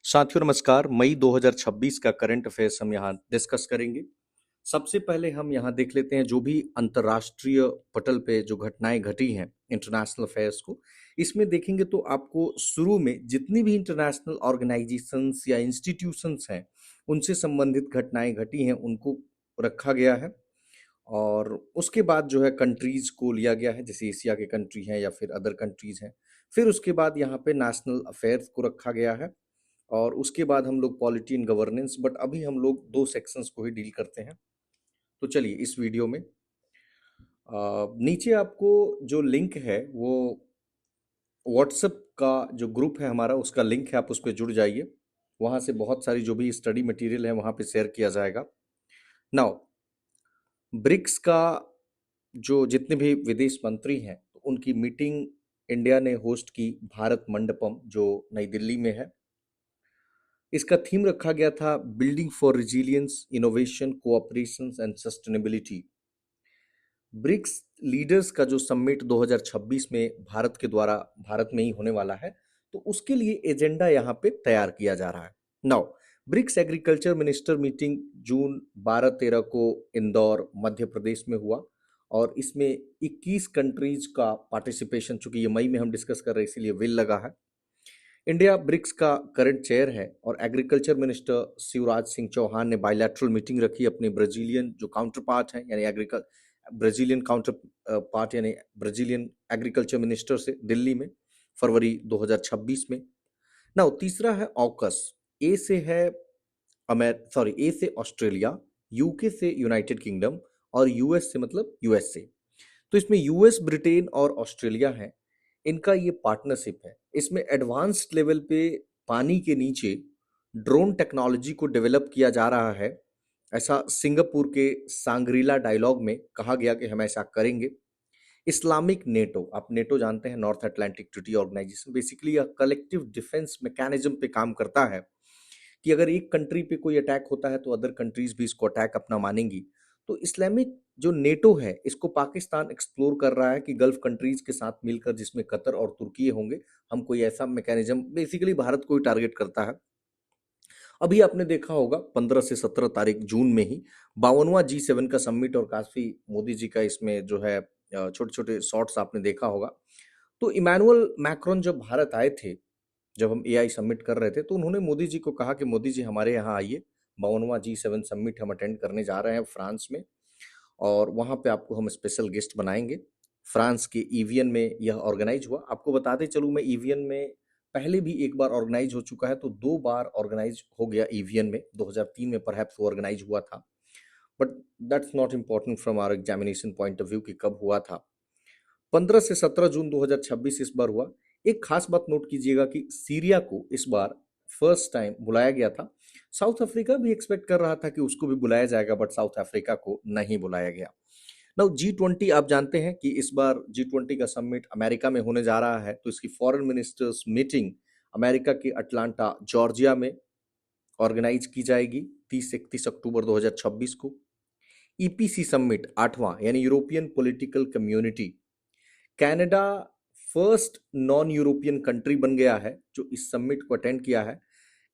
साथियों नमस्कार। मई 2026 का करंट अफेयर्स हम यहाँ डिस्कस करेंगे। सबसे पहले हम यहाँ देख लेते हैं जो भी अंतर्राष्ट्रीय पटल पे जो घटनाएं घटी हैं इंटरनेशनल अफेयर्स को। इसमें देखेंगे तो आपको शुरू में जितनी भी इंटरनेशनल ऑर्गेनाइजेशंस या इंस्टीट्यूशंस हैं उनसे संबंधित घटनाएं घटी हैं उनको रखा गया है, और उसके बाद जो है कंट्रीज को लिया गया है, जैसे एशिया के कंट्री हैं या फिर अदर कंट्रीज हैं। फिर उसके बाद यहाँ पे नेशनल अफेयर्स को रखा गया है, और उसके बाद हम लोग पॉलिटी एंड गवर्नेंस, बट अभी हम लोग दो सेक्शंस को ही डील करते हैं। तो चलिए इस वीडियो में नीचे आपको जो लिंक है वो व्हाट्सएप का जो ग्रुप है हमारा, उसका लिंक है, आप उस पर जुड़ जाइए। वहाँ से बहुत सारी जो भी स्टडी मटेरियल है वहाँ पे शेयर किया जाएगा। नाउ ब्रिक्स का जो जितने भी विदेश मंत्री हैं तो उनकी मीटिंग इंडिया ने होस्ट की भारत मंडपम जो नई दिल्ली में है। इसका थीम रखा गया था building for resilience, innovation, cooperation and sustainability. BRICS leaders का जो समिट 2026 में भारत के द्वारा भारत में ही होने वाला है, तो उसके लिए एजेंडा यहाँ पे तैयार किया जा रहा है। Now BRICS agriculture minister meeting June 12-13 को इंदौर मध्य प्रदेश में हुआ, और इसमें 21 कंट्रीज का पार्टिसिपेशन, चूंकि ये मई में हम डिस्कस कर रहे हैं इसीलिए विल लगा है। इंडिया ब्रिक्स का करंट चेयर है, और एग्रीकल्चर मिनिस्टर शिवराज सिंह चौहान ने बायलैटरल मीटिंग रखी अपने ब्राजीलियन जो काउंटर पार्ट है, यानी ब्राजीलियन काउंटर पार्ट यानी ब्राजीलियन एग्रीकल्चर मिनिस्टर से दिल्ली में फरवरी 2026 में। ना तीसरा है ऑकस। ए से है ए से ऑस्ट्रेलिया, यूके से यूनाइटेड किंगडम, और यूएस से मतलब यूएसए। तो इसमें यूएस, ब्रिटेन और ऑस्ट्रेलिया है, इनका ये पार्टनरशिप है। इसमें एडवांस्ड लेवल पे पानी के नीचे ड्रोन टेक्नोलॉजी को डेवलप किया जा रहा है, ऐसा सिंगापुर के सांग्रीला डायलॉग में कहा गया कि हम ऐसा करेंगे। इस्लामिक नेटो, आप नेटो जानते हैं, North Atlantic Treaty Organization, basically यह कलेक्टिव डिफेंस मैकेनिज्म पे काम करता है कि अगर एक कंट्री पे कोई अटैक होता है तो अदर कंट्रीज भी इसको अटैक अपना मानेंगी। तो इस्लामिक जो नेटो है इसको पाकिस्तान एक्सप्लोर कर रहा है कि गल्फ कंट्रीज के साथ मिलकर, जिसमें कतर और तुर्की होंगे, हम कोई ऐसा मैकेनिज्म, बेसिकली भारत को ही टारगेट करता है। अभी आपने देखा होगा 15 से 17 तारीख जून में ही 52वां G7 का समिट, और काफी मोदी जी का इसमें जो है छोटे छोटे शॉर्ट्स आपने देखा होगा। तो इमैनुअल मैक्रोन जब भारत आए थे, जब हम एआई समिट कर रहे थे, तो उन्होंने मोदी जी को कहा कि मोदी जी हमारे यहाँ आइए, 52वां G7 समिट हम अटेंड करने जा रहे हैं फ्रांस में, और वहाँ पे आपको हम स्पेशल गेस्ट बनाएंगे। फ्रांस के ईवियन में यह ऑर्गेनाइज हुआ। आपको बताते चलूँ, मैं ईवियन में पहले भी एक बार ऑर्गेनाइज हो चुका है, तो 2 बार ऑर्गेनाइज हो गया ईवियन में। 2003 में परहैप्स वो ऑर्गेनाइज हुआ था, but that's not important from our examination point of view कि कब हुआ था। 15 से 17 जून 2026 इस बार हुआ। एक खास बात नोट कीजिएगा कि सीरिया को इस बार फर्स्ट टाइम बुलाया गया था। साउथ अफ्रीका भी एक्सपेक्ट कर रहा था कि उसको भी बुलाया जाएगा, बट साउथ अफ्रीका को नहीं बुलाया गया। नाउ G20, आप जानते हैं कि इस बार G20 का समिट अमेरिका में होने जा रहा है, तो इसकी फॉरेन मिनिस्टर्स मीटिंग अमेरिका के अटलांटा जॉर्जिया में ऑर्गेनाइज की जाएगी 30 से 31 अक्टूबर 2026 को। ईपीसी समिट 8वां, यानी European political community, Canada first non European country बन गया है जो इस समिट को अटेंड किया है।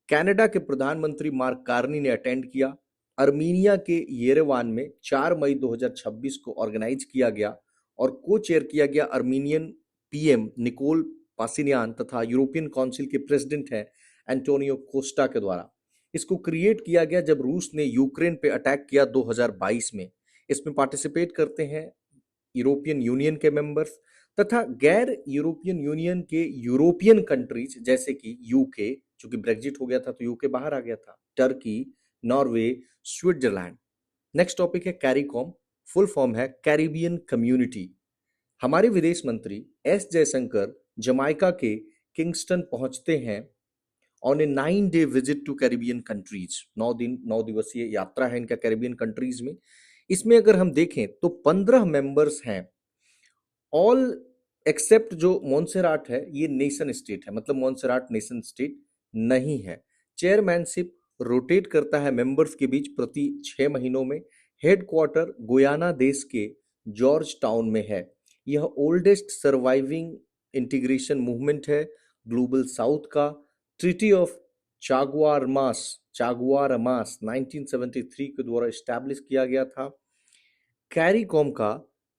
कनाडा के प्रधानमंत्री मार्क कार्नी ने अटेंड किया। अर्मीनिया के येरेवान में 4 मई 2026 को ऑर्गेनाइज किया गया, और को चेयर किया गया अर्मीनियन पीएम निकोल पासिनियान तथा यूरोपियन काउंसिल के प्रेसिडेंट हैं एंटोनियो कोस्टा के द्वारा। इसको क्रिएट किया गया जब रूस ने यूक्रेन पे अटैक किया 2022 में। इसमें पार्टिसिपेट करते हैं यूरोपियन यूनियन के मेंबर्स तथा गैर यूरोपियन यूनियन के यूरोपियन कंट्रीज, जैसे कि यूके, चूंकि ब्रेग्जिट हो गया था तो यूके बाहर आ गया था, Turkey, Norway, Switzerland. Next topic है कैरीकॉम, फुल फॉर्म है कैरिबियन कम्युनिटी। हमारे विदेश मंत्री एस जयशंकर जमाइका के किंगस्टन पहुंचते हैं on a 9-day visit to Caribbean countries. 9 दिवसीय यात्रा है इनका कैरिबियन कंट्रीज में। इसमें अगर हम देखें तो 15 मेंबर्स हैं, ऑल एक्सेप्ट जो मोन्सेराट है, ये नेशन स्टेट है, मतलब मोन्सेराट नेशन स्टेट नहीं है। चेयरमैनशिप रोटेट करता है मेंबर्स के बीच प्रति 6 महीनों में। हेडक्वार्टर गुयाना देश के जॉर्ज टाउन में है। यह ओल्डेस्ट सर्वाइविंग इंटीग्रेशन मूवमेंट है ग्लोबल साउथ का। ट्रीटी ऑफ चागुआर मास 1973 के द्वारा इस्टेब्लिश किया गया था। कैरिकॉम का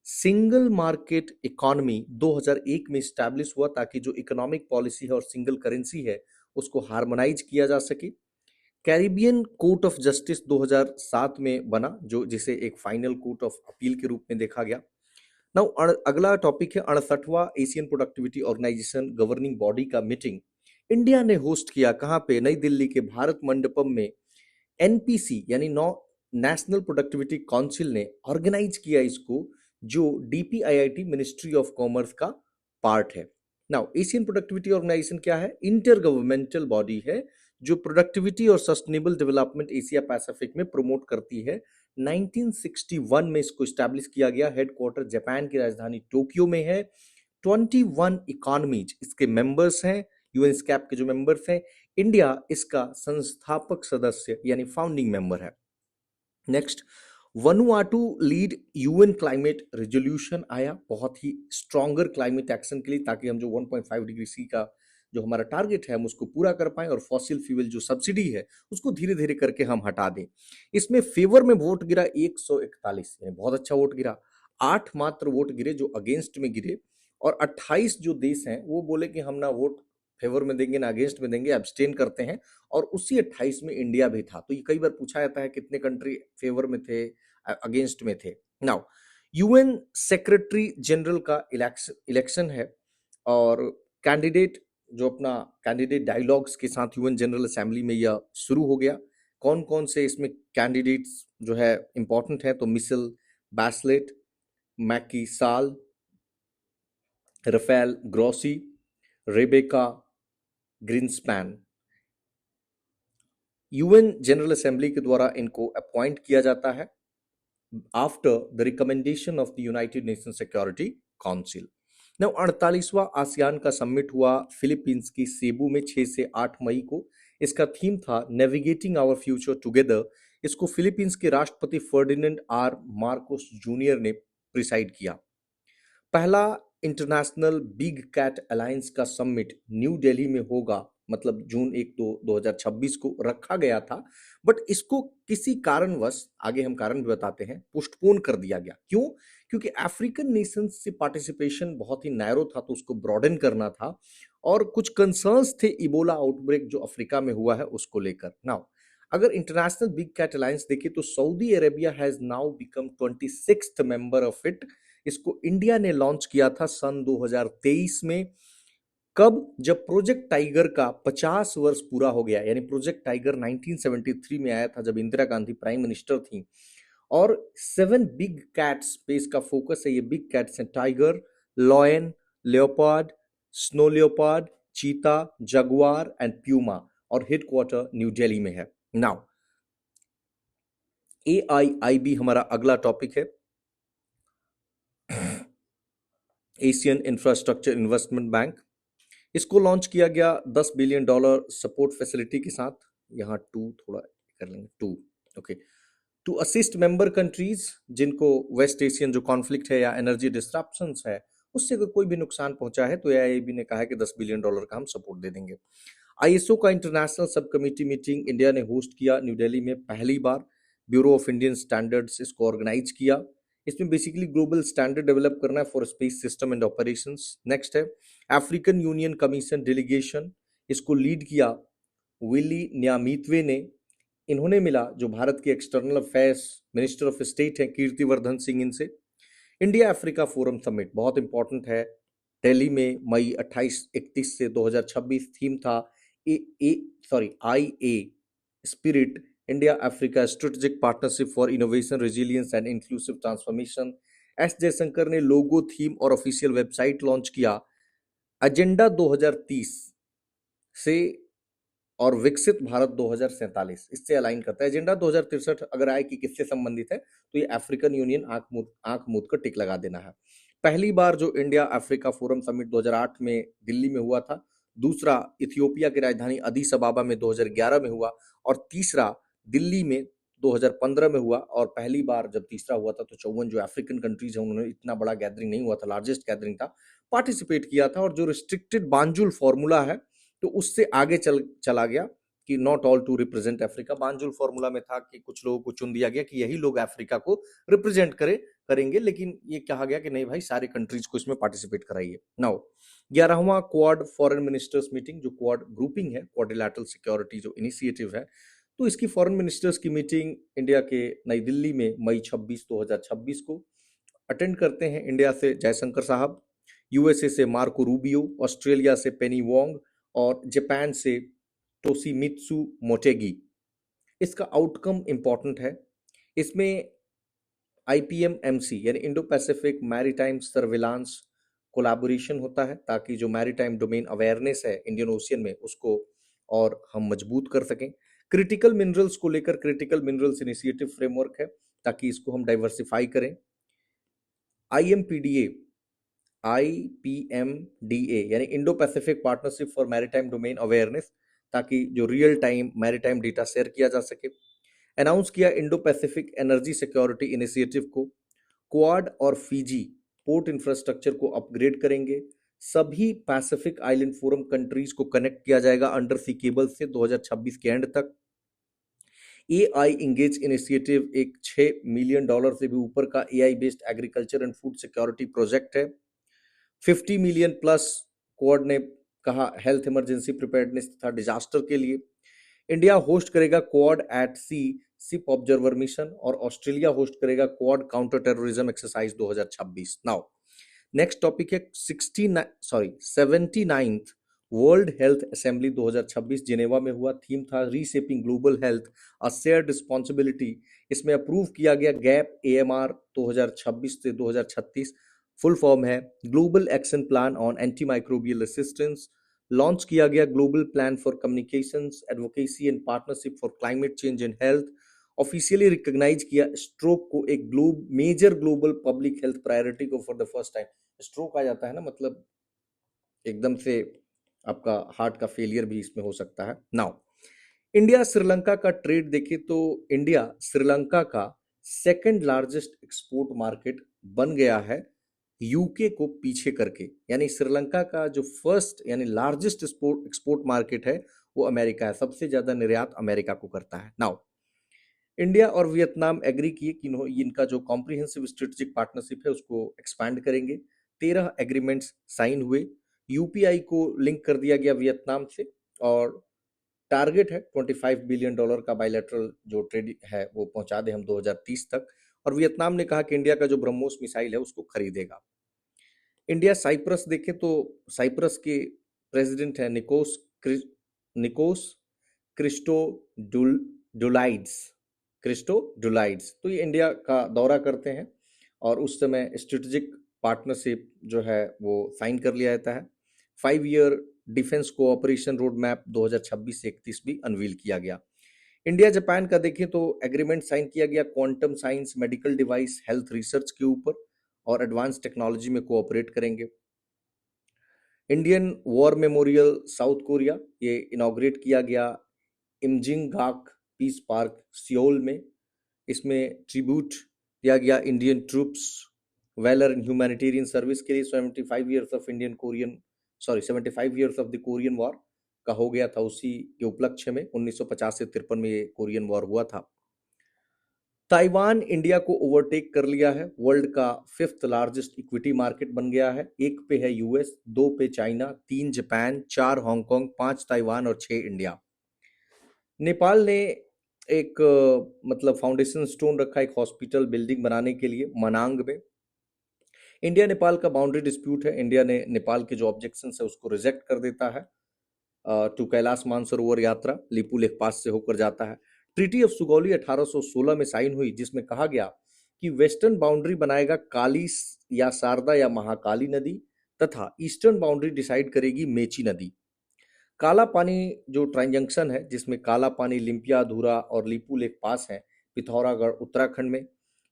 सिंगल मार्केट इकोनॉमी 2001 में इस्टेब्लिश हुआ ताकि जो इकोनॉमिक पॉलिसी है और सिंगल करेंसी है उसको हार्मोनाइज किया जा सके। कैरिबियन कोर्ट ऑफ जस्टिस 2007 में बना, जो जिसे एक फाइनल कोर्ट ऑफ अपील के रूप में देखा गया। नाउ अगला टॉपिक है 68वां Asian productivity organisation governing body का मीटिंग इंडिया ने होस्ट किया। कहाँ पे? नई दिल्ली के भारत मंडपम में। एनपीसी यानी नौ नेशनल प्रोडक्टिविटी काउंसिल ने ऑर्गेनाइज किया इसको, जो डीपीआईआईटी मिनिस्ट्री ऑफ कॉमर्स का पार्ट है। नाउ एशियन प्रोडक्टिविटी ऑर्गेनाइजेशन क्या है? इंटर गवर्नमेंटल बॉडी है जो प्रोडक्टिविटी और सस्टेनेबल डेवलपमेंट एशिया पैसिफिक में प्रमोट करती है। 1961 में इसको स्टैब्लिश किया गया। हेडक्वार्टर जापान की राजधानी टोक्यो में है। 21 इकोनॉमीज इसके मेंबर्स हैं, यूएन स्कैप के जो मेंबर्स हैं। इंडिया इसका संस्थापक सदस्य यानी फाउंडिंग मेंबर है। Next, Vanuatu lead UN climate resolution आया, बहुत ही स्ट्रॉन्गर क्लाइमेट एक्शन के लिए, ताकि हम जो 1.5 डिग्री सी का जो हमारा टारगेट है हम उसको पूरा कर पाएं और फॉसिल फ्यूल जो सब्सिडी है उसको धीरे धीरे करके हम हटा दें। इसमें फेवर में वोट गिरा 141, यानी बहुत अच्छा वोट गिरा। 8 मात्र वोट गिरे जो अगेंस्ट में गिरे, और 28 जो देश हैं वो बोले कि हम ना वोट फेवर में देंगे ना अगेंस्ट में देंगे, एब्सटेन करते हैं। और उसी 28 में इंडिया भी था। तो ये कई बार पूछा जाता है कितने कंट्री फेवर में थे, अगेंस्ट में थे। नाउ यूएन सेक्रेटरी जनरल का इलेक्शन है, और कैंडिडेट जो अपना कैंडिडेट डायलॉग्स के साथ यूएन जनरल असेंबली में यह शुरू हो गया। कौन कौन से इसमें कैंडिडेट्स जो है इंपॉर्टेंट है? तो Michel Bachelet, Macky Sall, Rafael Grossi, Rebeca Grynspan. UN General Assembly के द्वारा इनको अपॉइंट किया जाता है after the recommendation of the United Nation Security Council. Now 48वां आसियान का समिट हुआ फिलीपींस की सेबू में 6 से 8 मई को। इसका थीम था नेविगेटिंग आवर फ्यूचर टुगेदर। इसको फिलीपींस के राष्ट्रपति फर्डिनेंड आर मार्कोस जूनियर ने प्रिसाइड किया। पहला इंटरनेशनल बिग कैट अलायंस का समिट न्यू दिल्ली में होगा, मतलब जून 1-2-2026 को रखा गया था, बट इसको किसी कारणवश, आगे हम कारण भी बताते हैं, पोस्टपोन कर दिया गया। क्यों? क्योंकि अफ्रीकन नेशंस से पार्टिसिपेशन बहुत ही नैरो था, तो उसको ब्रॉडन करना था, और कुछ कंसर्न्स थे इबोला आउटब्रेक जो अफ्रीका में हुआ है उसको लेकर। नाउ अगर इंटरनेशनल बिग कैट अलायंस देखें तो Saudi Arabia has now become 26th member of it. इसको इंडिया ने लॉन्च किया था सन 2023 में। कब? जब प्रोजेक्ट टाइगर का 50 वर्ष पूरा हो गया। यानी प्रोजेक्ट टाइगर 1973 में आया था जब इंदिरा गांधी प्राइम मिनिस्टर थी, और 7 बिग कैट्स पे इसका फोकस है। ये बिग कैट्स हैं tiger, lion, leopard, snow leopard, चीता, जगुआर एंड प्यूमा, और हेडक्वार्टर न्यू दिल्ली में है। नाउ AIIB हमारा अगला टॉपिक है। Asian infrastructure investment bank. इसको लॉन्च किया गया $10 बिलियन सपोर्ट फैसिलिटी के साथ। यहाँ टू थोड़ा कर लेंगे, to okay, to assist member countries जिनको वेस्ट एशियन जो कॉन्फ्लिक्ट है या एनर्जी डिस्ट्रप्शंस है उससे अगर कोई भी नुकसान पहुंचा है तो AIIB ने कहा है कि $10 बिलियन का हम सपोर्ट दे देंगे। ISO का international sub committee meeting India ने होस्ट किया न्यू दिल्ली में पहली बार। ब्यूरो ऑफ इंडियन स्टैंडर्ड्स इसको ऑर्गेनाइज किया। इसमें बेसिकली ग्लोबल स्टैंडर्ड डेवलप करना है for space system and operations. Next है अफ्रीकन यूनियन कमीशन डेलीगेशन। इसको लीड किया विली न्यामितवे ने। इन्होंने मिला जो भारत के external affairs minister of state हैं कीर्तिवर्धन सिंह इनसे। इंडिया अफ्रीका फोरम समिट बहुत इंपॉर्टेंट है, दिल्ली में मई 28-31 से 2026। थीम था IA spirit India Africa strategic partnership for innovation resilience and inclusive transformation. S Jaishankar ने लोगो, थीम और ऑफिशियल वेबसाइट लॉन्च किया। एजेंडा 2030 से और विकसित भारत 2047 इससे अलाइन करता है। एजेंडा 2063 अगर आए कि किससे संबंधित है तो ये अफ्रीकन यूनियन आंख मूंद कर टिक लगा देना है। पहली बार जो इंडिया अफ्रीका फोरम समिट 2008 में दिल्ली में हुआ था, दूसरा इथियोपिया की राजधानी अदीस अबाबा में 2011 में हुआ, और तीसरा दिल्ली में 2015 में हुआ। और पहली बार जब तीसरा हुआ था तो 54 जो अफ्रीकन कंट्रीज है उन्होंने, इतना बड़ा गैदरिंग नहीं हुआ था, लार्जेस्ट गैदरिंग था, पार्टिसिपेट किया था। और जो रिस्ट्रिक्टेड बांजुल फॉर्मूला है तो उससे आगे चला गया कि not all to represent Africa. Banjul formula में था कि कुछ लोगों को चुन दिया गया कि यही लोग अफ्रीका को रिप्रेजेंट करेंगे, लेकिन ये कहा गया कि नहीं भाई, सारे कंट्रीज को इसमें पार्टिसिपेट कराइए। नाउ 11वां क्वाड फॉरेन मिनिस्टर्स मीटिंग, जो क्वाड ग्रुपिंग है, क्वाड्रिलैटरल सिक्योरिटी जो इनिशिएटिव है, तो इसकी फॉरेन मिनिस्टर्स की मीटिंग इंडिया के नई दिल्ली में मई 26 2026 को अटेंड करते हैं। इंडिया से जयशंकर साहब, यूएसए से मार्को रूबियो, ऑस्ट्रेलिया से पेनी वोंग और जापान से टोशिमित्सु मोटेगी। इसका आउटकम इंपॉर्टेंट है। इसमें आईपीएमएमसी यानी Indo Pacific maritime surveillance collaboration होता है, ताकि जो मैरीटाइम डोमेन अवेयरनेस है इंडियन ओशियन में उसको और हम मजबूत कर सकें। क्रिटिकल मिनरल्स को लेकर क्रिटिकल मिनरल्स इनिशिएटिव फ्रेमवर्क है, ताकि इसको हम डाइवर्सिफाई करें। आईएमपीडीए आईपीएमडीए यानी Indo Pacific partnership for maritime domain awareness, ताकि जो real time maritime data share किया जा सके। अनाउंस किया Indo Pacific energy security initiative को। क्वाड और फिजी पोर्ट इंफ्रास्ट्रक्चर को अपग्रेड करेंगे। सभी पैसिफिक आइलैंड फोरम कंट्रीज को कनेक्ट किया जाएगा अंडर सी केबल से 2026 के एंड तक। एआई इंगेज इनिशिएटिव एक $6 मिलियन से भी ऊपर का AI based agriculture and food security project है। 50 मिलियन प्लस क्वाड ने कहा हेल्थ इमरजेंसी प्रिपेयर्डनेस तथा डिजास्टर के लिए। इंडिया होस्ट करेगा क्वाड एट सी शिप ऑब्जर्वर मिशन और ऑस्ट्रेलिया होस्ट करेगा quad counter terrorism exercise 2026। Now next topic है 79th world health assembly 2026 Geneva में हुआ। थीम था reshaping global health a shared responsibility. इसमें अप्रूव किया गया गैप एएमआर 2026 से 2036। फुल फॉर्म है global action plan on anti microbial resistance. Launch किया गया global plan for communications advocacy and partnership for climate change and health. Officially recognise किया stroke को एक major global public health priority को for the first time. Stroke आ जाता है ना, मतलब एकदम से आपका हार्ट का फेलियर भी इसमें हो सकता है। नाउ इंडिया श्रीलंका का ट्रेड देखें तो इंडिया श्रीलंका का सेकंड लार्जेस्ट एक्सपोर्ट मार्केट बन गया है, यूके को पीछे करके। यानी श्रीलंका का जो फर्स्ट यानी लार्जेस्ट एक्सपोर्ट मार्केट है वो अमेरिका है। सबसे ज्यादा निर्यात अमेरिका को करता है। नाउ इंडिया और वियतनाम एग्री किए कि इनका जो कॉम्प्रिहेंसिव स्ट्रेटेजिक पार्टनरशिप है उसको एक्सपैंड करेंगे। 13 एग्रीमेंट्स साइन हुए। यूपीआई को लिंक कर दिया गया वियतनाम से और टारगेट है $25 बिलियन का बायलैटरल जो ट्रेड है वो पहुंचा दे हम 2030 तक। और वियतनाम ने कहा कि इंडिया का जो ब्रह्मोस मिसाइल है उसको खरीदेगा। इंडिया साइप्रस देखें तो साइप्रस के प्रेसिडेंट है निकोस क्रिस्टोडुलाइड्स। तो ये इंडिया का दौरा करते हैं और उस समय स्ट्रेटेजिक पार्टनरशिप जो है वो साइन कर लिया जाता है। 5 year defence cooperation road map 2026 से 31 भी अनवील किया गया। इंडिया जापान का देखें तो एग्रीमेंट साइन किया गया quantum science medical device health research के ऊपर और एडवांस टेक्नोलॉजी में कोऑपरेट करेंगे। Indian war memorial south Korea ये इनॉग्रेट किया गया इमजिंगाक पीस पार्क सियोल में। इसमें ट्रिब्यूट दिया गया इंडियन ट्रूप्स वेलर इन ह्यूमैनिटेरियन सर्विस के लिए। 75 years of the Korean war का हो गया था, उसी के उपलक्ष्य में 1950 से 53 में ये कोरियन वॉर हुआ था। ताइवान इंडिया को ओवरटेक कर लिया है, वर्ल्ड का 5th लार्जेस्ट इक्विटी मार्केट बन गया है। 1 पे है यूएस, 2 पे चाइना, 3 जापान, 4 हांगकांग, 5 ताइवान और 6 इंडिया। नेपाल ने एक मतलब फाउंडेशन स्टोन रखा एक हॉस्पिटल बिल्डिंग बनाने के लिए मनांग में। इंडिया नेपाल का बाउंड्री डिस्प्यूट है, इंडिया ने नेपाल के जो ऑब्जेक्शन है उसको रिजेक्ट कर देता है। टू कैलाश मानसरोवर यात्रा लिपू लेख पास से होकर जाता है। ट्रीटी ऑफ सुगौली 1816 में साइन हुई, जिसमें कहा गया कि वेस्टर्न बाउंड्री बनाएगा काली या शारदा या महाकाली नदी तथा ईस्टर्न बाउंड्री डिसाइड करेगी मेची नदी। काला पानी जो ट्रांजंक्शन है जिसमें काला पानी लिम्पिया धुरा और लिपू लेक पास है पिथौरागढ़ उत्तराखंड में।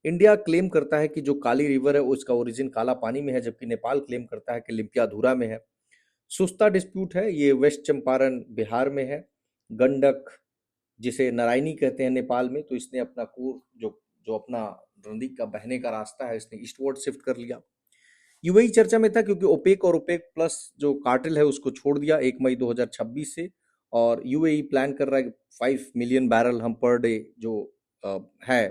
इंडिया क्लेम करता है कि जो काली रिवर है उसका ओरिजिन काला पानी में है, जबकि नेपाल क्लेम करता है कि लिम्पिया धुरा में है। सुस्ता डिस्प्यूट है, ये वेस्ट चंपारण बिहार में है। गंडक जिसे नारायणी कहते हैं नेपाल में, तो इसने अपना जो अपना नदी का बहने का रास्ता है इसने ईस्टवर्ड शिफ्ट कर लिया। यूएई चर्चा में था क्योंकि ओपेक और ओपेक प्लस जो कार्टेल है उसको छोड़ दिया 1 मई 2026 से और यूएई प्लान कर रहा है कि 5 मिलियन बैरल हम पर डे जो है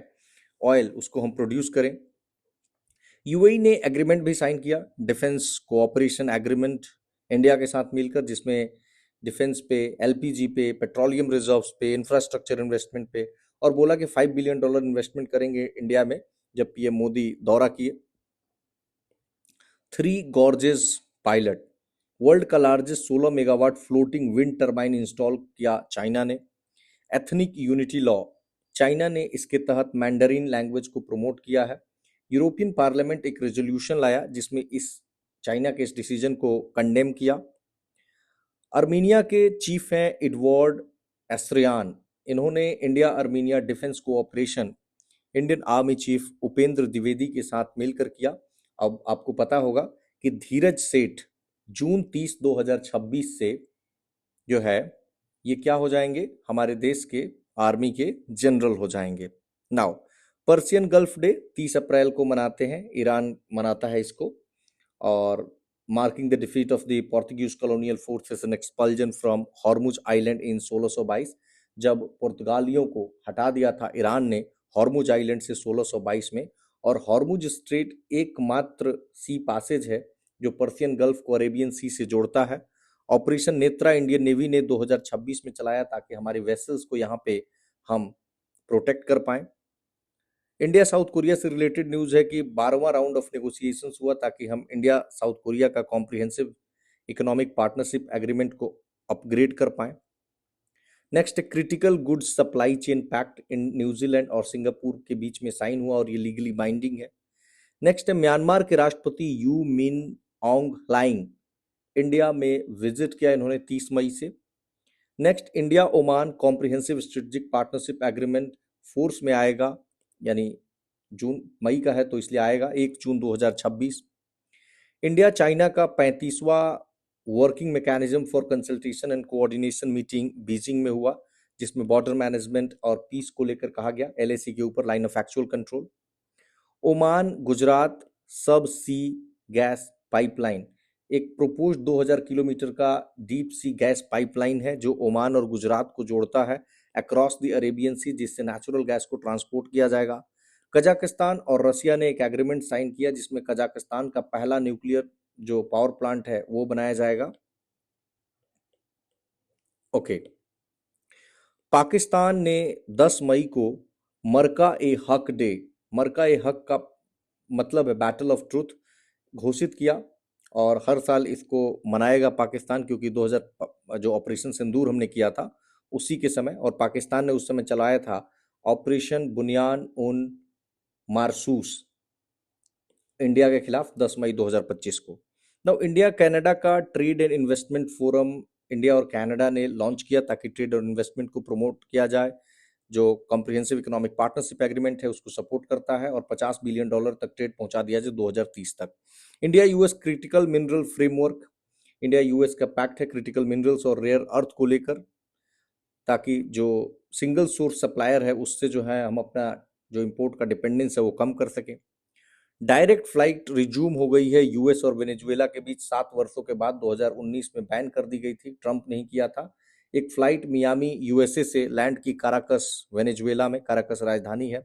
ऑयल उसको हम प्रोड्यूस करें। यूएई ने एग्रीमेंट भी साइन किया, डिफेंस कोऑपरेशन एग्रीमेंट इंडिया के साथ मिलकर, जिसमें डिफेंस पे, एलपीजी पे, पेट्रोलियम रिजर्व्स पे, इंफ्रास्ट्रक्चर इन्वेस्टमेंट पे, और बोला कि $5 बिलियन इन्वेस्टमेंट करेंगे इंडिया में जब पीएम मोदी दौरा किए। 3 गॉर्जेस पायलट, वर्ल्ड का largest 16 megawatt floating wind turbine install किया चाइना ने। एथनिक यूनिटी लॉ, चाइना ने इसके तहत मैंडरीन लैंग्वेज को प्रमोट किया है। यूरोपियन पार्लियामेंट एक रेजोल्यूशन लाया जिसमें इस चाइना के इस डिसीजन को कंडेम किया। अर्मीनिया के चीफ हैं एडवर्ड एस्ट्रियान, इन्होंने India Armenia defence cooperation Indian army chief Upendra Dwivedi के साथ मिलकर किया। अब आपको पता होगा कि धीरज सेठ जून 30 2026 से जो है ये क्या हो जाएंगे, हमारे देश के आर्मी के जनरल हो जाएंगे। नाउ पर्सियन गल्फ डे 30 अप्रैल को मनाते हैं, ईरान मनाता है इसको, और marking the defeat of the Portuguese colonial forces and expulsion from Hormuz island in 1622, जब पुर्तगालियों को हटा दिया था ईरान ने हॉर्मुज आइलैंड से 1622 में। और हॉर्मुज स्ट्रेट एकमात्र सी पासेज है जो पर्सियन गल्फ को अरेबियन सी से जोड़ता है। ऑपरेशन नेत्रा इंडियन नेवी ने 2026 में चलाया ताकि हमारे वेसल्स को यहाँ पे हम प्रोटेक्ट कर पाएं। इंडिया साउथ कोरिया से रिलेटेड न्यूज है कि 12वां राउंड ऑफ नेगोशिएशंस हुआ ताकि हम इंडिया साउथ कोरिया का कॉम्प्रिहेंसिव इकोनॉमिक पार्टनरशिप एग्रीमेंट को अपग्रेड कर पाएं। Next, critical goods supply chain pact in New Zealand और सिंगापुर के बीच में साइन हुआ और ये लीगली बाइंडिंग है। नेक्स्ट है, म्यांमार के राष्ट्रपति U Min Aung Hlaing India में विजिट किया इन्होंने 30 मई से। Next, India Oman comprehensive strategic partnership agreement force में आएगा, यानी जून मई का है तो इसलिए आएगा 1 जून 2026। इंडिया चाइना का 35वां working mechanism for consultation and coordination meeting Beijing में हुआ, जिसमें बॉर्डर मैनेजमेंट और पीस को लेकर कहा गया, एलएसी के ऊपर line of actual control. Oman Gujarat सब सी गैस पाइपलाइन एक प्रोपोज 2000 किलोमीटर का डीप सी गैस पाइपलाइन है जो ओमान और गुजरात को जोड़ता है अक्रॉस द अरेबियन सी, जिससे नेचुरल गैस को ट्रांसपोर्ट किया जाएगा। कजाकिस्तान और रसिया ने एक एग्रीमेंट साइन किया जिसमें कजाकिस्तान का पहला न्यूक्लियर जो पावर प्लांट है वो बनाया जाएगा। ओके, पाकिस्तान ने 10 मई को मरका ए हक डे, मरका ए हक का मतलब है बैटल ऑफ ट्रूथ, घोषित किया और हर साल इसको मनाएगा पाकिस्तान, क्योंकि 2000 जो ऑपरेशन सिंदूर हमने किया था उसी के समय, और पाकिस्तान ने उस समय चलाया था ऑपरेशन बुनियान उन मारसूस इंडिया के खिलाफ 10 मई 2025 को। नाउ इंडिया कनाडा का trade and investment forum India और कनाडा ने लॉन्च किया ताकि ट्रेड और इन्वेस्टमेंट को प्रमोट किया जाए। जो कॉम्प्रिहेंसिव इकोनॉमिक पार्टनरशिप एग्रीमेंट है उसको सपोर्ट करता है और $50 बिलियन तक ट्रेड पहुंचा दिया जाए 2030 तक। India US critical mineral framework, India US का पैक्ट है क्रिटिकल मिनरल्स और रेयर अर्थ को लेकर, ताकि जो सिंगल सोर्स सप्लायर है उससे जो है हम अपना जो इंपोर्ट का डिपेंडेंस है वो कम कर सकें। डायरेक्ट फ्लाइट रिज्यूम हो गई है यूएस और वेनेजुएला के बीच 7 वर्षों के बाद, 2019 में बैन कर दी गई थी, ट्रंप नहीं किया था। एक फ्लाइट मियामी यूएसए से लैंड की काराकस वेनेजुएला में, काराकस राजधानी है।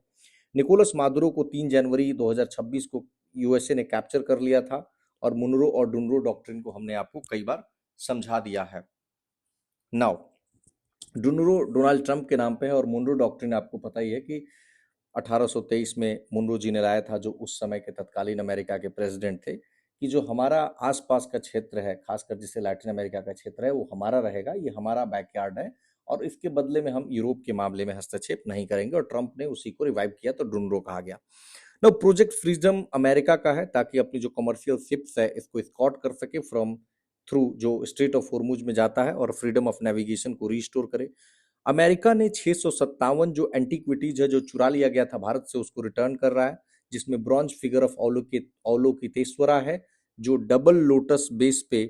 निकोलस मादुरो को 3 जनवरी 2026 को यूएसए ने कैप्चर कर लिया था और मुनरो और डुनरो डॉक्ट्रिन को हमने आपको कई बार समझा दिया है। नाउ डुनरो डोनाल्ड ट्रंप के नाम पे है और मुनरो डॉक्ट्रिन आपको पता ही है कि 1823 में मुनरो जी ने लाया था, जो उस समय के तत्कालीन अमेरिका के प्रेसिडेंट थे, कि जो हमारा आसपास का क्षेत्र है, खासकर जिसे लैटिन अमेरिका का क्षेत्र है, वो हमारा रहेगा, ये हमारा बैकयार्ड है और इसके बदले में हम यूरोप के मामले में हस्तक्षेप नहीं करेंगे, और ट्रंप ने उसी को रिवाइव किया तो डुनरो कहा गया। नो प्रोजेक्ट फ्रीडम अमेरिका का है ताकि अपनी जो कमर्शियल शिप्स है इसको स्कॉट कर सके फ्रॉम थ्रू जो स्ट्रेट ऑफ हॉर्मुज में जाता है और फ्रीडम ऑफ नेविगेशन को रिस्टोर करे। अमेरिका ने 657 जो एंटीक्विटीज है जो चुरा लिया गया था भारत से उसको रिटर्न कर रहा है, जिसमें ब्रॉन्ज फिगर ऑफ अवलोकितेश्वरा है जो डबल लोटस बेस पे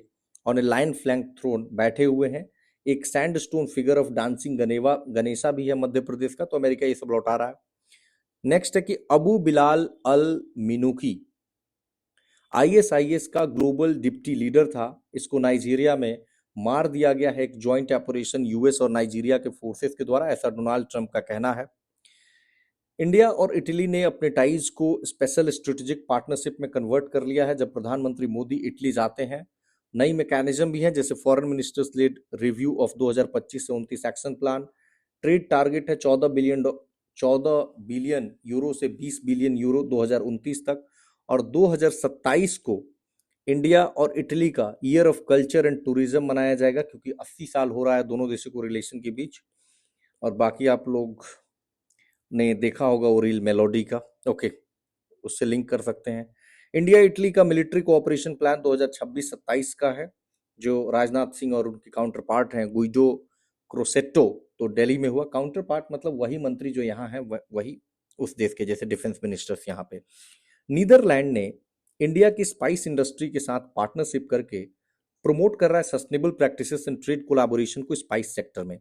on a lion flanked throne बैठे हुए हैं। एक sandstone figure of dancing Ganesha भी है मध्य प्रदेश का, तो अमेरिका ये सब लौटा रहा है। नेक्स्ट है कि अबू बिलाल अल मिनूकी आईएसआईएस का ग्लोबल डिप्टी लीडर था, इसको नाइजीरिया में मार दिया गया है एक ज्वाइंट ऑपरेशन यूएस और नाइजीरिया के फोर्सेस के द्वारा, ऐसा डोनाल्ड ट्रंप का कहना है। इंडिया और इटली ने अपने टाइज को स्पेशल स्ट्रेटेजिक पार्टनरशिप में कन्वर्ट कर लिया है। जब प्रधानमंत्री मोदी इटली जाते हैं, नई मैकेनिज्म भी है, जैसे foreign ministers led review of 2025 से 29 एक्शन प्लान। ट्रेड टारगेट है 14 बिलियन यूरो से 20 बिलियन यूरो 2029 तक। और 2027 को इंडिया और इटली का year of culture and tourism मनाया जाएगा, क्योंकि 80 साल हो रहा है दोनों देशों को रिलेशन के बीच। और बाकी आप लोग ने देखा होगा वो रील मेलोडी का, ओके, उससे लिंक कर सकते हैं। इंडिया इटली का मिलिट्री कोऑपरेशन प्लान 2026-27 का है, जो राजनाथ सिंह और उनके काउंटर पार्ट हैं गुइडो क्रोसेट्टो, तो दिल्ली में हुआ। काउंटर पार्ट मतलब वही मंत्री जो यहाँ है, वही उस देश के, जैसे डिफेंस मिनिस्टर्स यहाँ पे। नीदरलैंड ने इंडिया की स्पाइस इंडस्ट्री के साथ पार्टनरशिप करके प्रमोट कर रहा है sustainable practices and trade collaboration को स्पाइस सेक्टर में।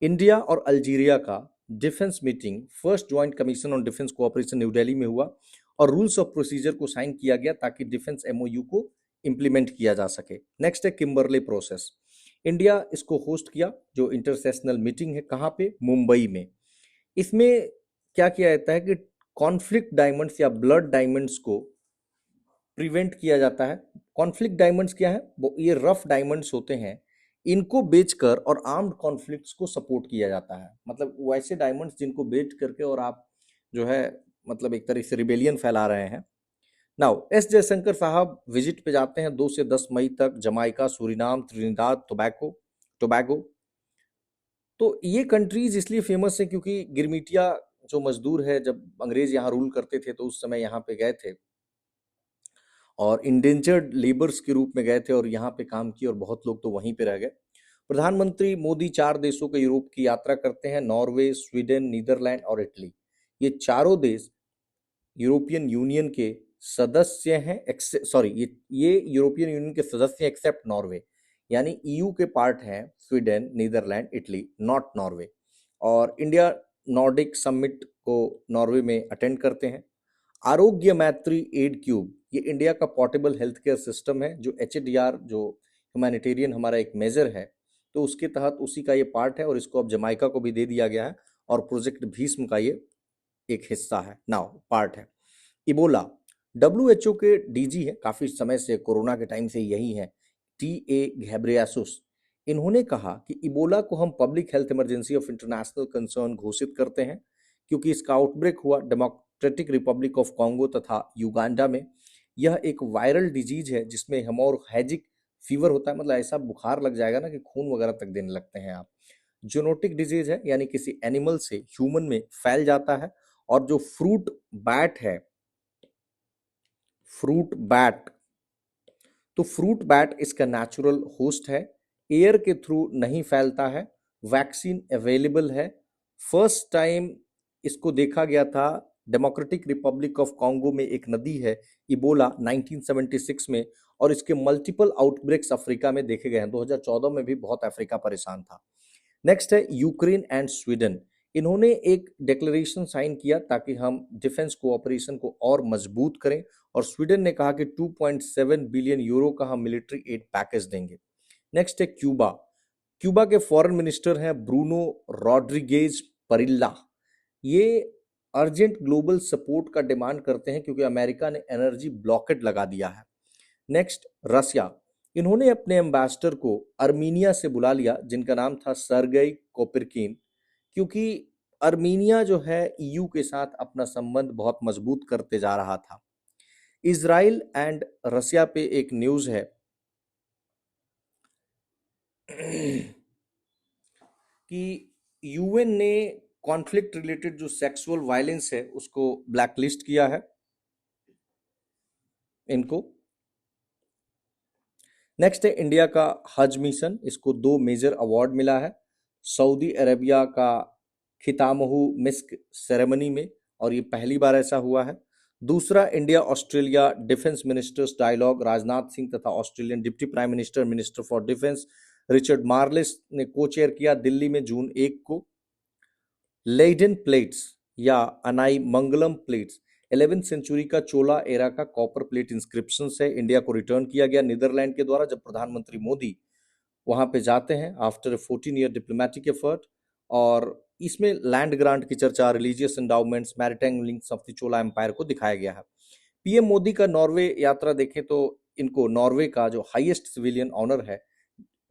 इंडिया और अल्जीरिया का defence meeting, first joint commission on defence cooperation, new Delhi में हुआ और रूल्स ऑफ प्रोसीजर को साइन किया गया ताकि डिफेंस एमओयू को इंप्लीमेंट किया जा सके। नेक्स्ट है किम्बरले प्रोसेस। इंडिया इसको होस्ट किया, जो इंटरसेशनल मीटिंग है, कहाँ पे? मुंबई में। इसमें क्या किया जाता है कि कॉन्फ्लिक्ट डायमंड्स या ब्लड डायमंड्स को प्रिवेंट किया जाता है। कॉन्फ्लिक्ट डायमंड्स क्या है? वो ये रफ डायमंड्स होते हैं, इनको बेचकर और आर्म्ड कॉन्फ्लिक्ट्स को सपोर्ट किया जाता है। मतलब वैसे डायमंड्स जिनको बेच करके और आप जो है मतलब एक तरह से रिबेलियन फैला रहे हैं। नाउ एस जयशंकर साहब विजिट पे जाते हैं 2 से 10 मई तक, जमाइका, सूरीनाम, त्रिनिदाद टोबैगो। तो ये कंट्रीज इसलिए फेमस है क्योंकि गिरमिटिया जो मजदूर है, जब अंग्रेज यहाँ रूल करते थे तो उस समय यहाँ पे गए थे और इंडेंजर्ड लेबर्स के रूप में गए थे और यहाँ पे काम किए और बहुत लोग तो वहीं पे रह गए। प्रधानमंत्री मोदी 4 देशों के यूरोप की यात्रा करते हैं, नॉर्वे, स्वीडन, नीदरलैंड और इटली। ये चारों देश यूरोपियन यूनियन के सदस्य हैं, सॉरी, ये यूरोपियन यूनियन के सदस्य हैं एक्सेप्ट नॉर्वे, यानी ईयू के पार्ट हैं Sweden, Netherlands, Italy, not Norway. और इंडिया नॉर्डिक समिट को नॉर्वे में अटेंड करते हैं। आरोग्य मैत्री एड क्यूब, ये इंडिया का पोर्टेबल हेल्थ केयर सिस्टम है, जो एचडीआर, जो ह्यूमैनिटेरियन हमारा एक मेजर है, तो उसके तहत उसी का ये पार्ट है और इसको अब जमाइका को भी दे दिया गया है और प्रोजेक्ट भीष्म का ये एक हिस्सा है, नाउ पार्ट है। इबोला, डब्ल्यूएचओ के डीजी है, काफी समय से, कोरोना के टाइम से यही है, टी.ए. घेब्रेयेसुस। इन्होंने कहा कि इबोला को हम public health emergency of international concern घोषित करते हैं, क्योंकि इसका आउटब्रेक हुआ डेमोक्रेटिक रिपब्लिक ऑफ कॉन्गो तथा युगांडा में। यह एक वायरल डिजीज है जिसमें हेमोरहैजिक फीवर होता है, मतलब ऐसा बुखार लग जाएगा ना कि खून वगैरह तक देने लगते हैं आप। जूनोटिक डिजीज है, यानी किसी एनिमल से ह्यूमन में फैल जाता है। और जो फ्रूट बैट है, फ्रूट बैट, तो फ्रूट बैट इसका नेचुरल होस्ट है, एयर के थ्रू नहीं फैलता है, वैक्सीन अवेलेबल है। फर्स्ट टाइम इसको देखा गया था डेमोक्रेटिक रिपब्लिक ऑफ कॉन्गो में, एक नदी है इबोला, 1976 में, और इसके मल्टीपल आउटब्रेक्स अफ्रीका में देखे गए हैं। 2014 में भी बहुत अफ्रीका परेशान था। नेक्स्ट है यूक्रेन एंड स्वीडन। इन्होंने एक डिक्लेरेशन साइन किया ताकि हम डिफेंस कोऑपरेशन को और मजबूत करें, और स्वीडन ने कहा कि 2.7 बिलियन यूरो का हम मिलिट्री एड पैकेज देंगे। नेक्स्ट है क्यूबा। क्यूबा के फॉरेन मिनिस्टर हैं ब्रूनो रॉड्रिगेज परिल्ला। ये अर्जेंट ग्लोबल सपोर्ट का डिमांड करते हैं क्योंकि अमेरिका ने एनर्जी ब्लॉकेट लगा दिया है। नेक्स्ट रसिया, इन्होंने अपने एम्बेसडर को अर्मीनिया से बुला लिया, जिनका नाम था सर्गेई कोपिरकिन, क्योंकि अर्मीनिया जो है ईयू के साथ अपना संबंध बहुत मजबूत करते जा रहा था। इजराइल एंड रसिया पे एक न्यूज है कि यूएन ने कॉन्फ्लिक्ट रिलेटेड जो सेक्सुअल वायलेंस है उसको ब्लैकलिस्ट किया है इनको। नेक्स्ट है इंडिया का हज मिशन, इसको 2 मेजर अवार्ड मिला है, सऊदी अरेबिया का खितामहू मिस्क सेरेमनी में, और ये पहली बार ऐसा हुआ है। दूसरा, India Australia defence ministers dialogue, Rajnath Singh तथा Australian deputy prime minister, minister for defence Richard Marles ने को चेयर किया दिल्ली में जून 1 को। लेइडन प्लेट्स या अनाई मंगलम प्लेट्स 11वीं सेंचुरी का चोला एरा का कॉपर प्लेट इंस्क्रिप्शन है, इंडिया को रिटर्न किया गया नीदरलैंड के द्वारा जब प्रधानमंत्री मोदी वहाँ पे जाते हैं आफ्टर 14 ईयर डिप्लोमेटिक एफर्ट। और इसमें लैंड ग्रांट की चर्चा, religious endowments, maritime links of the Chola empire को दिखाया गया है। पीएम मोदी का नॉर्वे यात्रा देखें तो इनको नॉर्वे का जो हाईएस्ट सिविलियन ऑनर है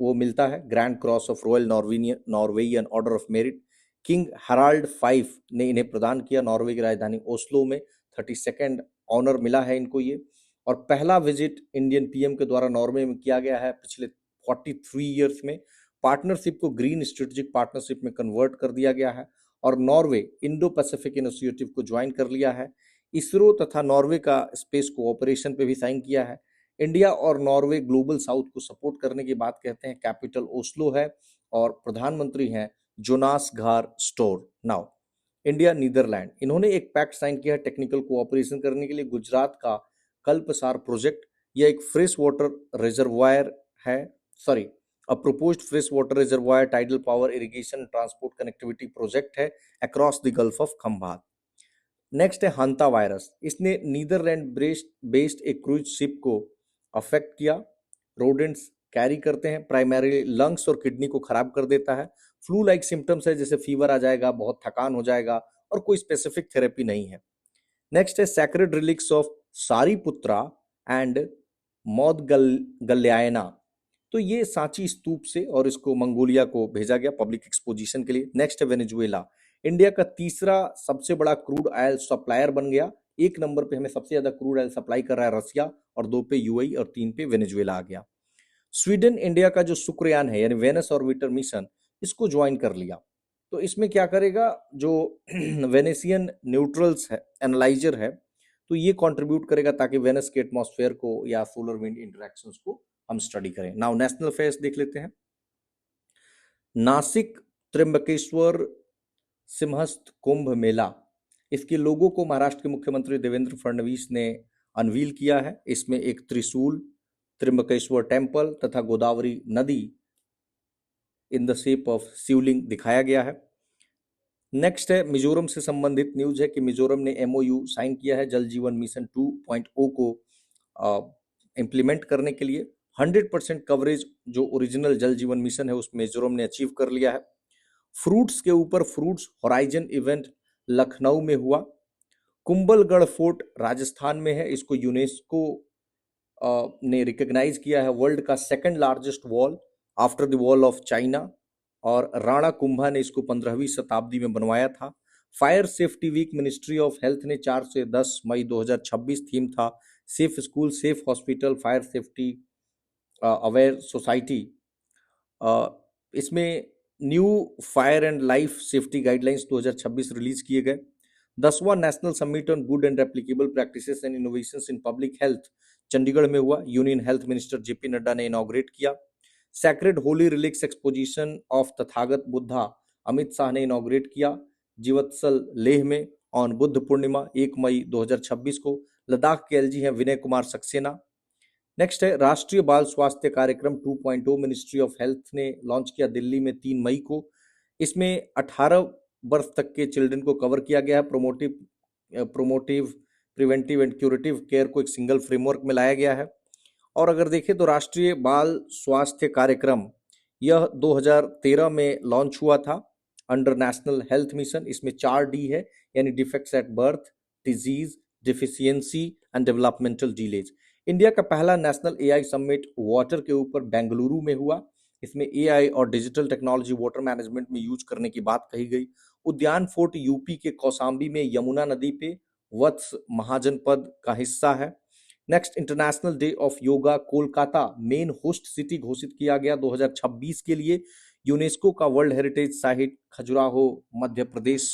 वो मिलता है, Grand Cross of Royal Norwegian Order of Merit. King Harald 5 ने इन्हें प्रदान किया नॉर्वे की राजधानी ओस्लो में। 32nd ऑनर मिला है इनको ये। और पहला विजिट इंडियन पीएम के द्वारा नॉर्वे में किया गया है पिछले 43 ईयर्स में। पार्टनरशिप को ग्रीन स्ट्रेटेजिक पार्टनरशिप में कन्वर्ट कर दिया गया है और नॉर्वे इंडो पैसिफिक इनिशिएटिव को ज्वाइन कर लिया है। इसरो तथा नॉर्वे का स्पेस कोऑपरेशन पे भी साइन किया है। इंडिया और नॉर्वे ग्लोबल साउथ को सपोर्ट करने की बात कहते हैं। कैपिटल ओस्लो है और प्रधानमंत्री हैं जोनास घार स्टोर। नाउ इंडिया नीदरलैंड, इन्होंने एक पैक्ट साइन किया है टेक्निकल कोऑपरेशन करने के लिए। गुजरात का कल्पसार प्रोजेक्ट, यह एक फ्रेश वाटर रिजर्वायर है, sorry a proposed fresh water reservoir tidal power irrigation transport connectivity project है across the Gulf of Khambhat. Next है हांता वायरस, इसने नीदरलैंड बेस्ड एक क्रूज शिप को अफेक्ट किया। रोडेंट्स कैरी करते हैं, प्राइमरीली लंग्स और किडनी को खराब कर देता है। फ्लू लाइक सिम्टम्स है, जैसे फीवर आ जाएगा, बहुत थकान हो जाएगा और कोई स्पेसिफिक थेरेपी नहीं है। नेक्स्ट है सैक्रेड रिलिक्स ऑफ सारीपुत्रा एंड मौदगल्यायना, तो ये सांची स्तूप से और इसको मंगोलिया को भेजा गया पब्लिक एक्सपोजिशन के लिए। नेक्स्ट है वेनेजुएला, इंडिया का तीसरा सबसे बड़ा क्रूड ऑयल सप्लायर बन गया। 1 नंबर पे हमें सबसे ज्यादा क्रूड ऑयल सप्लाई कर रहा है रसिया, और 2 पे यूएई और 3 पे वेनेजुएला आ गया। स्वीडन इंडिया का जो शुक्रयान है यानी वेनस ऑर्बिटर मिशन, इसको ज्वाइन कर लिया। तो इसमें क्या करेगा, जो वेनेसियन न्यूट्रल्स है एनालाइजर है, तो ये कंट्रीब्यूट करेगा ताकि वेनस के एटमॉस्फेयर को या सोलर विंड इंटरेक्शंस को हम स्टडी करें। नाउ नेशनल अफेयर्स देख लेते हैं। नासिक त्र्यंबकेश्वर सिंहस्थ कुंभ मेला, इसके लोगों को महाराष्ट्र के मुख्यमंत्री देवेंद्र फडणवीस ने अनवील किया है। इसमें एक त्रिशूल, त्र्यंबकेश्वर टेम्पल तथा गोदावरी नदी इन द शेप ऑफ शिवलिंग दिखाया गया है। नेक्स्ट है मिजोरम से संबंधित न्यूज है कि मिजोरम ने एमओयू साइन किया है जल जीवन मिशन 2.0 को इम्प्लीमेंट करने के लिए। 100% कवरेज जो ओरिजिनल जल जीवन मिशन है उस मिजोरम ने अचीव कर लिया है। फ्रूट्स के ऊपर फ्रूट्स होराइजन इवेंट लखनऊ में हुआ। कुंभलगढ़ फोर्ट राजस्थान में है, इसको यूनेस्को ने रिकॉग्नाइज किया है वर्ल्ड का second largest wall after the wall of China, और राणा कुंभा ने इसको 15वीं शताब्दी में बनवाया था। Fire safety week ministry of health ने 4 से 10 मई 2026 थीम था safe school, safe hospital, fire safety aware society. इसमें new fire and life safety guidelines 2026 release किए गए। 10वां national summit on good and replicable practices and innovations in public health Chandigarh में हुआ। Union health minister JP Nadda ने inaugurate किया। Sacred holy relics exposition of Tathagata Buddha Amit Shah ने inaugurate किया जीवत्सल लेह में ऑन बुद्ध पूर्णिमा 1 मई 2026 को। लद्दाख के एलजी हैं विनय कुमार सक्सेना। नेक्स्ट है राष्ट्रीय बाल स्वास्थ्य कार्यक्रम 2.0 मिनिस्ट्री ऑफ हेल्थ ने लॉन्च किया दिल्ली में 3 मई को। इसमें 18 वर्ष तक के चिल्ड्रन को कवर किया गया है। Promotive preventive and curative care को एक सिंगल फ्रेमवर्क में लाया गया है। और अगर देखें तो राष्ट्रीय बाल स्वास्थ्य कार्यक्रम यह 2013 में लॉन्च हुआ था अंडर नेशनल हेल्थ मिशन। इसमें 4D है, यानी defects at birth, disease, deficiency and developmental delays. India का पहला नेशनल एआई समिट वाटर के ऊपर बेंगलुरु में हुआ। इसमें एआई और डिजिटल टेक्नोलॉजी वाटर मैनेजमेंट में यूज करने की बात कही गई। उद्यान फोर्ट यूपी के कौसाम्बी में यमुना नदी पे वत्स महाजनपद का हिस्सा है। Next international day of yoga Kolkata main host city घोषित किया गया 2026 के लिए। यूनेस्को का world heritage site Khajuraho Madhya Pradesh,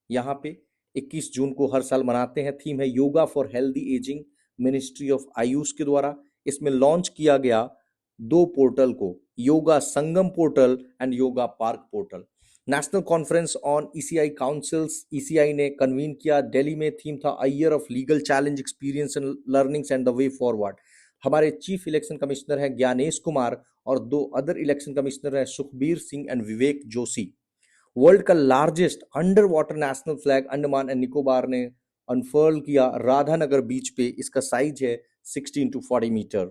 यहाँ पे 21 जून को हर साल मनाते हैं। थीम है yoga for healthy ageing, ministry of Ayush के द्वारा। इसमें लॉन्च किया गया 2 पोर्टल को, yoga Sangam portal and yoga park portal. National conference on ECI councils ECI ने कन्वीन किया दिल्ली में। थीम था a year of legal challenge experiences and learnings and the way forward. हमारे चीफ इलेक्शन कमिश्नर हैं ज्ञानेश कुमार और 2 अदर इलेक्शन कमिश्नर हैं Sukhbir Singh and Vivek Joshi. World का largest under water national flag Andaman and Nicobar ने अनफर्ल किया राधानगर बीच पे। इसका साइज है 16 to 40 metre.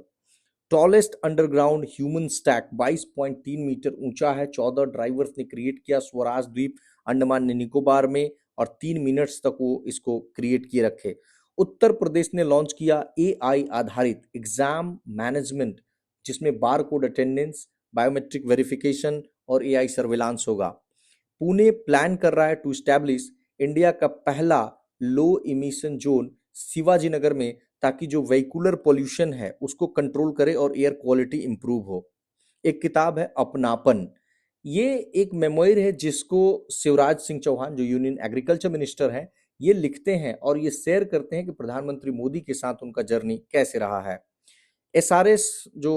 Tallest underground human stack 22.3 metre ऊंचा है, 14 ड्राइवर्स ने क्रिएट किया स्वराज द्वीप अंडमान निकोबार में, और 3 मिनट्स तक वो इसको क्रिएट किए रखे। उत्तर प्रदेश ने लॉन्च किया एआई आधारित एग्जाम मैनेजमेंट, जिसमें bar code attendance, biometric verification और एआई सर्विलांस होगा। पुणे प्लान कर रहा है टू स्टैब्लिश इंडिया का पहला लो इमिशन जोन शिवाजी नगर में, ताकि जो वेहिकुलर पोल्यूशन है उसको कंट्रोल करे और एयर क्वालिटी इंप्रूव हो। एक किताब है अपनापन, ये एक मेमोयर है जिसको शिवराज सिंह चौहान जो यूनियन एग्रीकल्चर मिनिस्टर हैं ये लिखते हैं और ये शेयर करते हैं कि प्रधानमंत्री मोदी के साथ उनका जर्नी कैसे रहा है। एसआरएस जो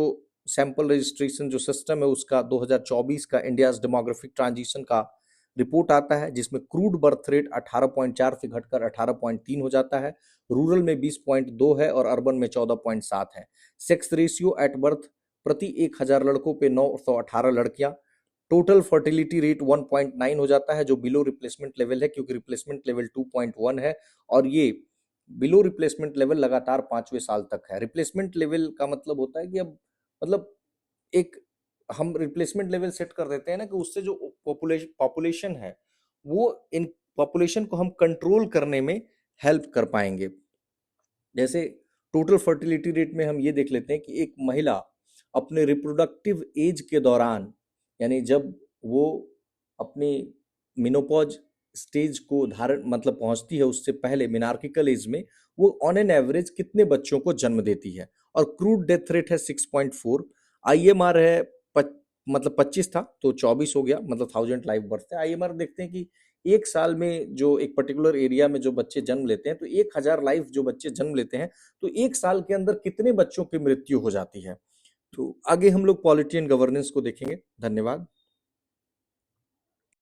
सैंपल रजिस्ट्रेशन जो सिस्टम है उसका 2024 का इंडियाज डेमोग्राफिक ट्रांजिशन का रिपोर्ट आता है, जिसमें क्रूड बर्थ रेट 18.4 से घटकर 18.3 हो जाता है, रूरल में 20.2 है और अर्बन में 14.7 है। सेक्स रेशियो एट बर्थ प्रति 1000 लड़कों पे 918 लड़कियां। टोटल फर्टिलिटी रेट 1.9 हो जाता है, जो बिलो रिप्लेसमेंट लेवल है, क्योंकि रिप्लेसमेंट लेवल 2.1 है और ये बिलो रिप्लेसमेंट लेवल लगातार 5वें साल तक है। रिप्लेसमेंट लेवल का मतलब होता है कि अब मतलब एक हम रिप्लेसमेंट लेवल सेट कर देते हैं ना कि उससे जो पॉपुलेशन है वो इन पॉपुलेशन को हम कंट्रोल करने में हेल्प कर पाएंगे। जैसे टोटल फर्टिलिटी रेट में हम ये देख लेते हैं कि एक महिला अपने रिप्रोडक्टिव एज के दौरान, यानी जब वो अपनी मिनोपॉज स्टेज को धारण मतलब पहुंचती है उससे पहले मिनार्किकल एज में, वो ऑन एन एवरेज कितने बच्चों को जन्म देती है। और क्रूड डेथ रेट है 6.4, आईएमआर है मतलब 25 था तो 24 हो गया, मतलब 1000 लाइव बर्थ है। आईएमआर देखते हैं कि एक साल में जो एक पर्टिकुलर एरिया में जो बच्चे जन्म लेते हैं तो 1000 लाइफ जो बच्चे जन्म लेते हैं तो एक साल के अंदर कितने बच्चों की मृत्यु हो जाती है। तो आगे हम लोग पॉलिटी एंड गवर्नेंस को देखेंगे। धन्यवाद।